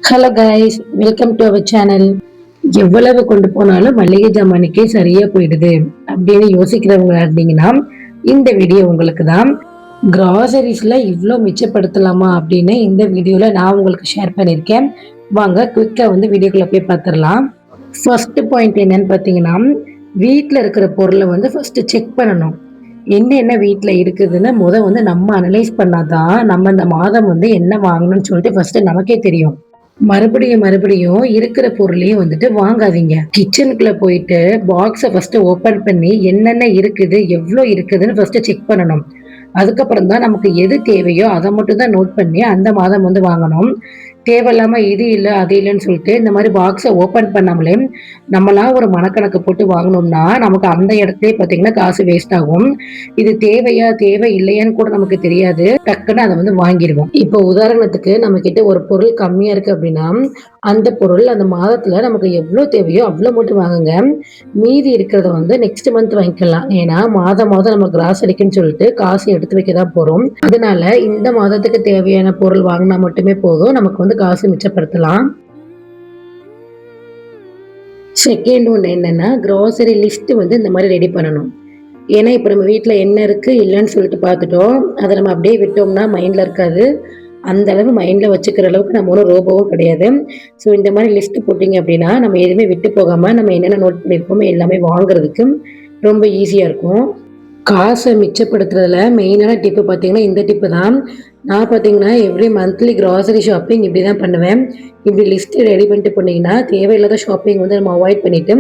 Hello guys, welcome to our channel. எவ்வளவு கொண்டு போனாலும் மளிகை ஜாமானுக்கே சரியா போயிடுது அப்படின்னு யோசிக்கிறவங்க இருந்தீங்கன்னா இந்த வீடியோ உங்களுக்கு தான். கிராசரிஸ்ல இவ்வளோ மிச்சப்படுத்தலாமா அப்படின்னு இந்த வீடியோல நான் உங்களுக்கு ஷேர் பண்ணியிருக்கேன். வாங்க குயிக்கா வீடியோக்குள்ள போய் பார்த்துடலாம். ஃபர்ஸ்ட் பாயிண்ட் என்னன்னு பார்த்தீங்கன்னா, வீட்டில் இருக்கிற பொருளை ஃபர்ஸ்ட் செக் பண்ணணும். என்ன வீட்டில் இருக்குதுன்னு நம்ம அனலைஸ் பண்ணாதான் நம்ம இந்த மாதம் என்ன வாங்கணும்னு சொல்லிட்டு ஃபர்ஸ்ட் நமக்கே தெரியும். மறுபடியும் இருக்கிற பொருளையும் வாங்காதீங்க. கிச்சனுக்குள்ள போயிட்டு பாக்ஸை ஃபர்ஸ்ட் ஓபன் பண்ணி என்னென்ன இருக்குது, எவ்வளோ இருக்குதுன்னு ஃபர்ஸ்ட் செக் பண்ணணும். அதுக்கப்புறம் தான் நமக்கு எது தேவையோ அதை மட்டும் தான் நோட் பண்ணி அந்த மாதம் வாங்கணும். தேவையில்லாம இது இல்லை அது இல்லைன்னு சொல்லிட்டு இந்த மாதிரி பாக்ஸை ஓபன் பண்ணாமலே நம்மளா ஒரு மனக்கணக்கு போட்டு வாங்கணும்னா நமக்கு அந்த இடத்துல பார்த்தீங்கன்னா காசு வேஸ்ட் ஆகும். இது தேவையா தேவை இல்லையான்னு கூட நமக்கு தெரியாது, டக்குன்னு அதை வாங்கிடுவோம். இப்போ உதாரணத்துக்கு நம்ம கிட்ட ஒரு பொருள் கம்மியா இருக்கு அப்படின்னா அந்த பொருள் அந்த மாதத்துல நமக்கு எவ்வளவு தேவையோ அவ்வளவு மட்டும் வாங்குங்க. மீதி இருக்கிறத நெக்ஸ்ட் மந்த் வாங்கிக்கலாம். ஏன்னா மாதம் நம்ம கிராசரிக்குன்னு சொல்லிட்டு காசு எடுத்து வைக்கதான் போறோம். அதனால இந்த மாதத்துக்கு தேவையான பொருள் வாங்கினா மட்டுமே போதும், நமக்கு காசு மிச்சப்படுத்தலாம். செகண்ட் ஒன்று என்னன்னா, கிராசரி லிஸ்ட் இந்த மாதிரி ரெடி பண்ணணும். ஏன்னா இப்போ நம்ம வீட்டில் என்ன இருக்கு இல்லைன்னு சொல்லிட்டு பார்த்துட்டோம், அதை நம்ம அப்படியே விட்டோம்னா மைண்ட்ல இருக்காது. அந்த அளவு மைண்ட்ல வச்சுக்கிற அளவுக்கு நம்ம ஒன்றும் ரோபோவும் கிடையாது. ஸோ இந்த மாதிரி லிஸ்ட் போட்டிங்க அப்படின்னா நம்ம எதுவுமே விட்டு போகாம நம்ம என்னென்ன நோட் பண்ணியிருக்கோமோ எல்லாமே வாங்குறதுக்கு ரொம்ப ஈஸியாக இருக்கும். காசை மிச்சப்படுத்துறதுல மெயினான டிப்பு பார்த்தீங்கன்னா இந்த டிப்பு தான். நான் பார்த்தீங்கன்னா எவ்ரி மந்த்லி கிராசரி ஷாப்பிங் இப்படி தான் பண்ணுவேன். இப்படி லிஸ்ட் ரெடி பண்ணிட்டு போனீங்கன்னா தேவையில்லாத ஷாப்பிங் நம்ம அவாய்ட் பண்ணிட்டு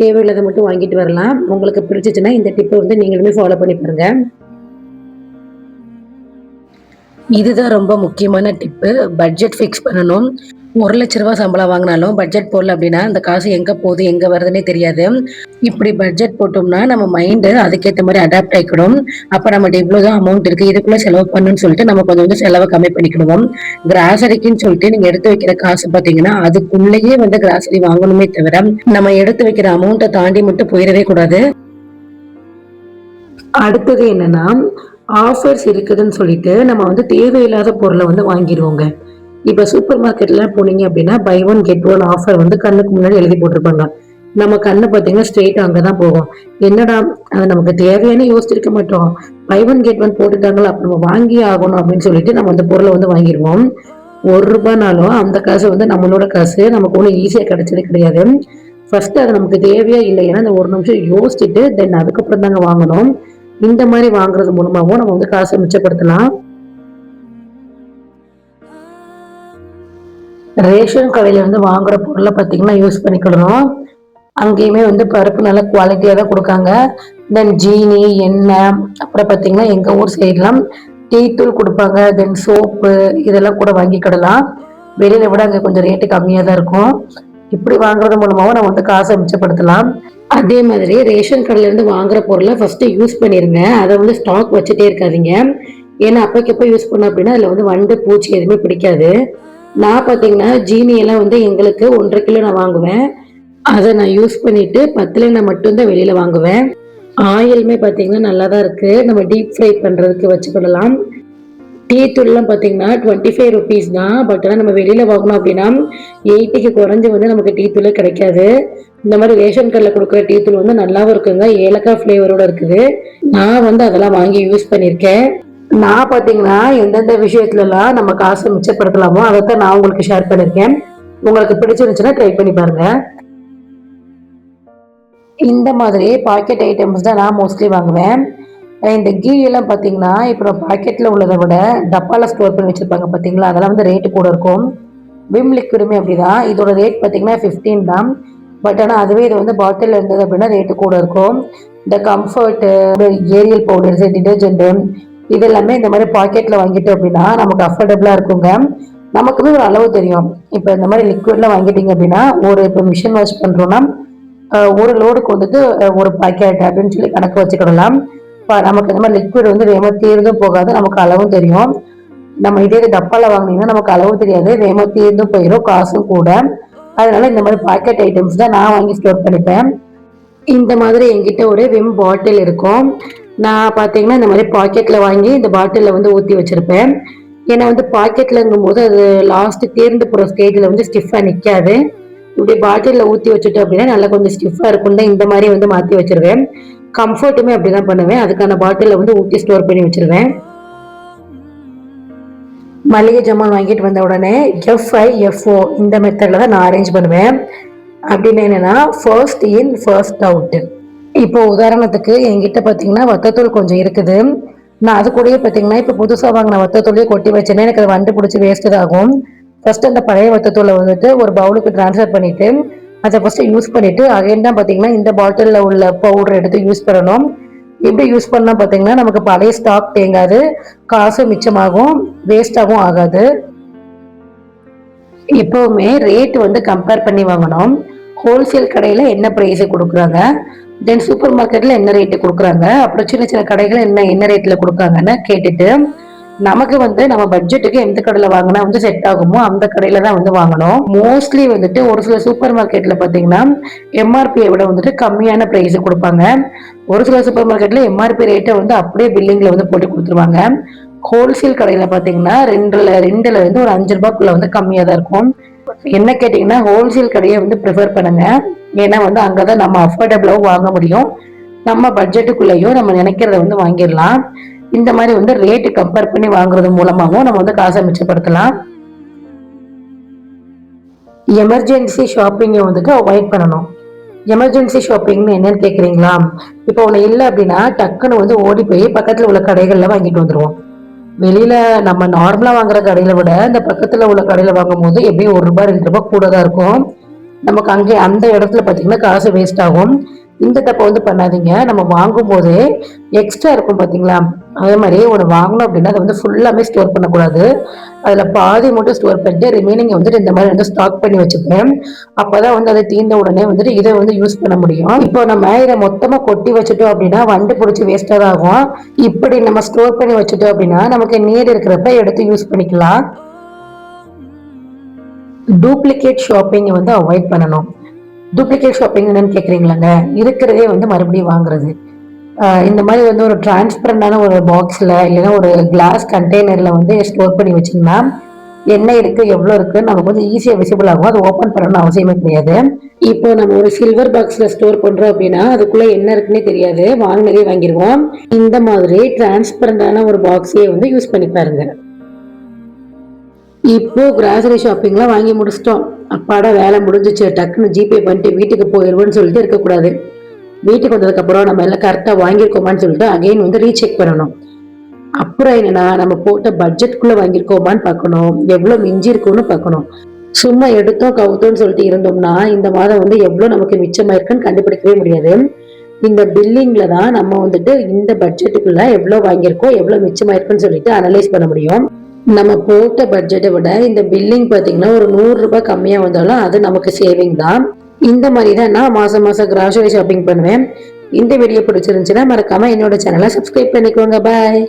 தேவையில்லாத மட்டும் வாங்கிட்டு வரலாம். உங்களுக்கு பிடிச்சிச்சுன்னா இந்த டிப்பை நீங்களுமே ஃபாலோ பண்ணி பாருங்க. இதுதான் ரொம்ப முக்கியமான டிப்பு. பட்ஜெட் ஃபிக்ஸ் பண்ணணும். 1,00,000 சம்பளம் வாங்கினாலும் பட்ஜெட் போடல அப்படின்னா அந்த காசு எங்க போகுது எங்க வருதுன்னே தெரியாது. இப்படி பட்ஜெட் போட்டோம்னா நம்ம மைண்டு அதுக்கேற்ற மாதிரி அடாப்ட் ஆகிக்கணும். அப்ப நம்மகிட்ட இவ்வளவுதான் அமௌண்ட் இருக்கு, இதுக்குள்ள செலவு பண்ணுன்னு சொல்லிட்டு நம்ம கொஞ்சம் செலவை கம்மி பண்ணிக்கணும். கிராசரிக்குன்னு சொல்லிட்டு நீங்க எடுத்து வைக்கிற காசு பாத்தீங்கன்னா அதுக்குள்ளேயே கிராசரி வாங்கணுமே தவிர நம்ம எடுத்து வைக்கிற அமௌண்ட்டை தாண்டி மட்டும் போயிடவே கூடாது. அடுத்தது என்னன்னா, ஆஃபர்ஸ் இருக்குதுன்னு சொல்லிட்டு நம்ம தேவையில்லாத பொருளை வாங்கிடுவோங்க. இப்ப சூப்பர் மார்க்கெட்ல போனீங்க அப்படின்னா buy one get one offer கண்ணுக்கு முன்னாடி எழுதி போட்டிருப்பாங்க. நம்ம கண்ணு பார்த்தீங்கன்னா ஸ்ட்ரெயிட் அங்கதான் போகும். என்னடா அது நமக்கு தேவையான யோசிச்சிருக்க மாட்டோம், பை ஒன் கெட் ஒன் போட்டுட்டாங்களா அப்ப நம்ம வாங்கியே ஆகணும் அப்படின்னு சொல்லிட்டு நம்ம அந்த பொருளை வாங்கிடுவோம். ₹1 அந்த காசு நம்மளோட காசு, நமக்கு ஒன்றும் ஈஸியா கிடைச்சது கிடையாது. ஃபர்ஸ்ட் அது நமக்கு தேவையா இல்லைன்னா அந்த ஒரு நிமிஷம் யோசிச்சுட்டு தென் அதுக்கப்புறம் தாங்க வாங்கணும். இந்த மாதிரி வாங்குறது மூலமாகவும் நம்ம காசை மிச்சப்படுத்தலாம். ரேஷன் கடையில வாங்குற பொருளை பார்த்தீங்கன்னா யூஸ் பண்ணிக்கிடணும். அங்கேயுமே பருப்பு நல்ல குவாலிட்டியாக தான் கொடுக்காங்க. தென் ஜீனி எண்ணெய், அப்புறம் பார்த்தீங்கன்னா எங்கள் ஊர் சைட்லாம் டீ தூள் கொடுப்பாங்க. தென் சோப்பு இதெல்லாம் கூட வாங்கிக்கிடலாம். வெளியில விட அங்கே கொஞ்சம் ரேட்டு கம்மியாக தான் இருக்கும். இப்படி வாங்குறது மூலமாகவும் நம்ம காசை மிச்சப்படுத்தலாம். அதே மாதிரி ரேஷன் கடையிலேருந்து வாங்குற பொருளை ஃபர்ஸ்ட் யூஸ் பண்ணிருங்க. அதை ஸ்டாக் வச்சுட்டே இருக்காதீங்க. ஏன்னா அப்போக்கப்போ யூஸ் பண்ணோம் அப்படின்னா அதில் வண்டு பூச்சி எதுவுமே பிடிக்காது. நான் பார்த்தீங்கன்னா ஜீனி எல்லாம் எங்களுக்கு 1.5 கிலோ நான் வாங்குவேன். அதை நான் யூஸ் பண்ணிட்டு 10 நான் மட்டும்தான் வெளியில வாங்குவேன். ஆயிலுமே பார்த்தீங்கன்னா நல்லா தான் இருக்கு, நம்ம டீப் ஃப்ரை பண்றதுக்கு வச்சுக்கிடலாம். டீ தூள்லாம் பார்த்தீங்கன்னா 25 ருபீஸ் தான். பட் ஆனால் நம்ம வெளியில வாங்கணும் அப்படின்னா 80க்கு குறைஞ்சு நமக்கு டீ தூளே கிடைக்காது. இந்த மாதிரி ரேஷன் கடையில் கொடுக்குற டீ தூள் நல்லாவும் இருக்குங்க, ஏலக்காய் ஃப்ளேவரோட இருக்குது. நான் அதெல்லாம் வாங்கி யூஸ் பண்ணியிருக்கேன். நான் பார்த்தீங்கன்னா எந்தெந்த விஷயத்துலலாம் நம்ம காசை மிச்சப்படுத்தலாமோ அதைத்தான் நான் உங்களுக்கு ஷேர் பண்ணியிருக்கேன். உங்களுக்கு பிடிச்சிருந்துச்சுன்னா ட்ரை பண்ணி பாருங்க. இந்த மாதிரி பாக்கெட் ஐட்டம்ஸ் தான் நான் மோஸ்ட்லி வாங்குவேன். இந்த கீ எல்லாம் பார்த்தீங்கன்னா இப்போ பாக்கெட்டில் உள்ளதை விட டப்பாவில் ஸ்டோர் பண்ணி வச்சுருப்பாங்க பார்த்தீங்களா, அதெல்லாம் ரேட்டு கூட இருக்கும். விம் லிக்விடுமே அப்படிதான், இதோட ரேட் பார்த்தீங்கன்னா 15 தான். பட் ஆனால் அதுவே இது பாட்டில் இருந்தது அப்படின்னா ரேட்டு கூட இருக்கும். இந்த கம்ஃபர்ட்டு, ஏரியல் பவுடர்ஸு, டிடர்ஜென்ட்டு இதெல்லாமே இந்த மாதிரி பாக்கெட்டில் வாங்கிட்டோம் அப்படின்னா நமக்கு அஃபோர்டபுளாக இருக்குங்க. நமக்குமே ஒரு அளவு தெரியும். இப்போ இந்த மாதிரி லிக்விட்லாம் வாங்கிட்டீங்க அப்படின்னா இப்போ மிஷின் வாஷ் பண்ணுறோன்னா ஒரு லோடுக்கு ஒரு பாக்கெட் அப்படின்னு சொல்லி கணக்கு வச்சுக்கிடலாம். நமக்கு இந்த மாதிரி லிக்விட் வேகமா தீர்ந்தும் போகாது, நமக்கு அளவும் தெரியும். நம்ம இதே டப்பால வாங்கினீங்கன்னா நமக்கு அளவு தெரியாது, வேகமா தீர்ந்தும் போயிடும், காசும் கூட. அதனால இந்த மாதிரி பாக்கெட் ஐட்டம்ஸ் தான் நான் வாங்கி ஸ்டோர் பண்ணிப்பேன். இந்த மாதிரி என்கிட்ட ஒரு விம் பாட்டில் இருக்கும். நான் பார்த்தீங்கன்னா இந்த மாதிரி பாக்கெட்ல வாங்கி இந்த பாட்டிலில் ஊற்றி வச்சிருப்பேன். ஏன்னா வந்து பாக்கெட்லங்கும் போது அது லாஸ்ட் தேர்ந்து போகிற ஸ்டேஜில் வந்து ஸ்டிஃபாக நிற்காது. இப்படி பாட்டிலில் ஊற்றி வச்சுட்டோம் அப்படின்னா நல்லா கொஞ்சம் ஸ்டிஃபாக இருக்கும்னு இந்த மாதிரி வந்து மாற்றி வச்சிருவேன். கம்ஃபர்ட்டுமே அப்படிதான் பண்ணுவேன். அதுக்கான பாட்டிலில் வந்து ஊற்றி ஸ்டோர் பண்ணி வச்சிருவேன். மளிகை ஜாமான் வாங்கிட்டு வந்த உடனே FIFO இந்த மெத்தடில் தான் நான் அரேஞ்ச் பண்ணுவேன். அப்படின்னு என்னன்னா ஃபர்ஸ்ட் இன் ஃபர்ஸ்ட் அவுட். இப்போ உதாரணத்துக்கு என்கிட்ட பார்த்தீங்கன்னா வத்தத்தூள் கொஞ்சம் இருக்குது. நான் அது கூடயே பார்த்தீங்கன்னா இப்போ புதுசாக வாங்கின வத்தத்தூளையே கொட்டி வச்சேன்னா எனக்கு அது வண்டு பிடிச்சி வேஸ்ட் ஆகும். ஃபர்ஸ்ட் அந்த பழைய வத்தத்தூளை வந்துட்டு ஒரு பவுலுக்கு ட்ரான்ஸ்ஃபர் பண்ணிட்டு அதை ஃபர்ஸ்ட் யூஸ் பண்ணிட்டு அகைன் தான் பார்த்தீங்கன்னா இந்த பாட்டிலில் உள்ள பவுடர் எடுத்து யூஸ் பண்ணணும். எப்படி யூஸ் பண்ணா பார்த்தீங்கன்னா நமக்கு பழைய ஸ்டாக் தேங்காது, காசும் மிச்சமாகும், வேஸ்டாகவும் ஆகாது. எப்பவுமே ரேட் வந்து கம்பேர் பண்ணி வாங்கணும். ஹோல்சேல் கடையில் என்ன ப்ரைஸை கொடுக்குறாங்க, தென் சூப்பர் மார்க்கெட்டில் என்ன ரேட்டு கொடுக்குறாங்க, அப்புறம் சின்ன சின்ன கடைகள் என்ன ரேட்டில் கொடுக்குறாங்கன்னு கேட்டுட்டு நமக்கு வந்து நம்ம பட்ஜெட்டுக்கு எந்த கடையில் வாங்கினா வந்து செட் ஆகுமோ அந்த கடையில தான் வந்து வாங்கணும். மோஸ்ட்லி வந்துட்டு ஒரு சில சூப்பர் மார்க்கெட்ல பார்த்தீங்கன்னா MRPயை விட வந்துட்டு கம்மியான ப்ரைஸ் கொடுப்பாங்க. ஒரு சில சூப்பர் மார்க்கெட்ல MRP ரேட்டை வந்து அப்படியே பில்லிங்ல வந்து போட்டு கொடுத்துருவாங்க. ஹோல்சேல் கடையில பார்த்தீங்கன்னா ரெண்டுல இருந்து ஒரு 5 ரூபாய்க்குள்ள வந்து கம்மியாக தான் இருக்கும். என்ன கேட்டீங்கன்னா ஹோல்சேல் கடையை வந்து ப்ரிஃபர் பண்ணுங்க. ஏன்னா வந்து அங்கதான் நம்ம அஃபோர்டபுளாகவும் வாங்க முடியும், நம்ம பட்ஜெட்டுக்குள்ளேயும் நம்ம நினைக்கிறத வந்து வாங்கிடலாம். இந்த மாதிரி வந்து ரேட்டு கம்பேர் பண்ணி வாங்குறது மூலமாகவும் நம்ம வந்து காசை மிச்சப்படுத்தலாம். எமர்ஜென்சி ஷாப்பிங்கை வந்துட்டு அவாய்ட் பண்ணணும். எமர்ஜென்சி ஷாப்பிங்னு என்னன்னு கேட்குறீங்களா? இப்போ ஒன்று இல்லை அப்படின்னா டக்குன்னு வந்து ஓடி போய் பக்கத்தில் உள்ள கடைகளில் வாங்கிட்டு வந்துடுவோம். வெளியில நம்ம நார்மலா வாங்குற கடையில விட இந்த பக்கத்துல உள்ள கடையில வாங்கும் போது எப்படியும் ₹1 ₹2 கூட தான் இருக்கும். நமக்கு அங்கே அந்த இடத்துல பாத்தீங்கன்னா காசு வேஸ்ட் ஆகும். இந்த தப்பை வந்து பண்ணாதீங்க. நம்ம வாங்கும் போதே எக்ஸ்ட்ரா இருக்கும் பாத்தீங்களா, அதே மாதிரி ஒன்று வாங்கணும் அப்படின்னா அதை வந்து ஃபுல்லாமே ஸ்டோர் பண்ணக்கூடாது. அதுல பாதி மட்டும் ஸ்டோர் பண்ணிட்டு ரிமைனிங் வந்துட்டு இந்த மாதிரி வந்து ஸ்டாக் பண்ணி வச்சுப்பேன். அப்பதான் வந்து அதை தீர்ந்த உடனே வந்துட்டு இதை வந்து யூஸ் பண்ண முடியும். இப்போ நம்ம இதை மொத்தமா கொட்டி வச்சுட்டோம் அப்படின்னா வண்டு பிடிச்சி வேஸ்டா தான் ஆகும். இப்படி நம்ம ஸ்டோர் பண்ணி வச்சுட்டோம் அப்படின்னா நமக்கு நீர் இருக்கிறப்ப எடுத்து யூஸ் பண்ணிக்கலாம். டூப்ளிகேட் ஷாப்பிங்கை வந்து அவாய்ட் பண்ணணும். டூப்ளிகேட் ஷாப்பிங் என்னன்னு கேட்குறீங்களாங்க? இருக்கிறதே வந்து மறுபடியும் வாங்குறது. இந்த மாதிரி வந்து ஒரு டிரான்ஸ்பரண்டான ஒரு பாக்ஸில் இல்லைன்னா ஒரு கிளாஸ் கண்டெய்னரில் வந்து ஸ்டோர் பண்ணி வச்சிங்கன்னா என்ன இருக்குது எவ்வளோ இருக்குன்னு நமக்கு வந்து ஈஸியாக விசிபிள் ஆகும். அது ஓப்பன் பண்ணணும்னு அவசியமே கிடையாது. இப்போ நம்ம ஒரு சில்வர் பாக்ஸில் ஸ்டோர் பண்ணுறோம் அப்படின்னா அதுக்குள்ளே என்ன இருக்குன்னே தெரியாது, வாங்கினதே வாங்கிடுவோம். இந்த மாதிரி டிரான்ஸ்பரண்டான ஒரு பாக்ஸையே வந்து யூஸ் பண்ணி பாருங்க. இப்போ கிராசரி ஷாப்பிங்லாம் வாங்கி முடிச்சிட்டோம், அப்பாடா வேலை முடிஞ்சிச்சு, டக்குன்னு ஜிபே பண்ணிட்டு வீட்டுக்கு போயிடுவோன்னு சொல்லிட்டு இருக்கக்கூடாது. வீட்டுக்கு வந்ததுக்கப்புறம் நம்ம எல்லாம் கரெக்டாக வாங்கியிருக்கோமான்னு சொல்லிட்டு அகைன் வந்து ரீசெக் பண்ணணும். அப்புறம் என்னன்னா நம்ம போட்ட பட்ஜெட்குள்ளே வாங்கியிருக்கோமான்னு பார்க்கணும், எவ்வளோ மிஞ்சி இருக்குன்னு பார்க்கணும். சும்மா எடுத்தோம் கவுத்தோன்னு சொல்லிட்டு இருந்தோம்னா இந்த மாதம் வந்து எவ்வளோ நமக்கு மிச்சமாயிருக்குன்னு கண்டுபிடிக்கவே முடியாது. இந்த பில்லிங்ல தான் நம்ம வந்துட்டு இந்த பட்ஜெட்டுக்குள்ள எவ்வளோ வாங்கியிருக்கோம் எவ்வளோ மிச்சமாயிருக்குன்னு சொல்லிட்டு அனலைஸ் பண்ண முடியும். நம்ம போட்ட பட்ஜெட்டை விட இந்த பில்லிங் பார்த்தீங்கன்னா ஒரு ₹100 கம்மியாக வந்தாலும் அது நமக்கு சேவிங் தான். இந்த மாதிரி தான் நான் மாதம் கிராசரி ஷாப்பிங் பண்ணுவேன். இந்த வீடியோ பிடிச்சிருந்துச்சுன்னா மறக்காம என்னோட சேனலை சப்ஸ்கிரைப் பண்ணிக்கோங்க. பாய்.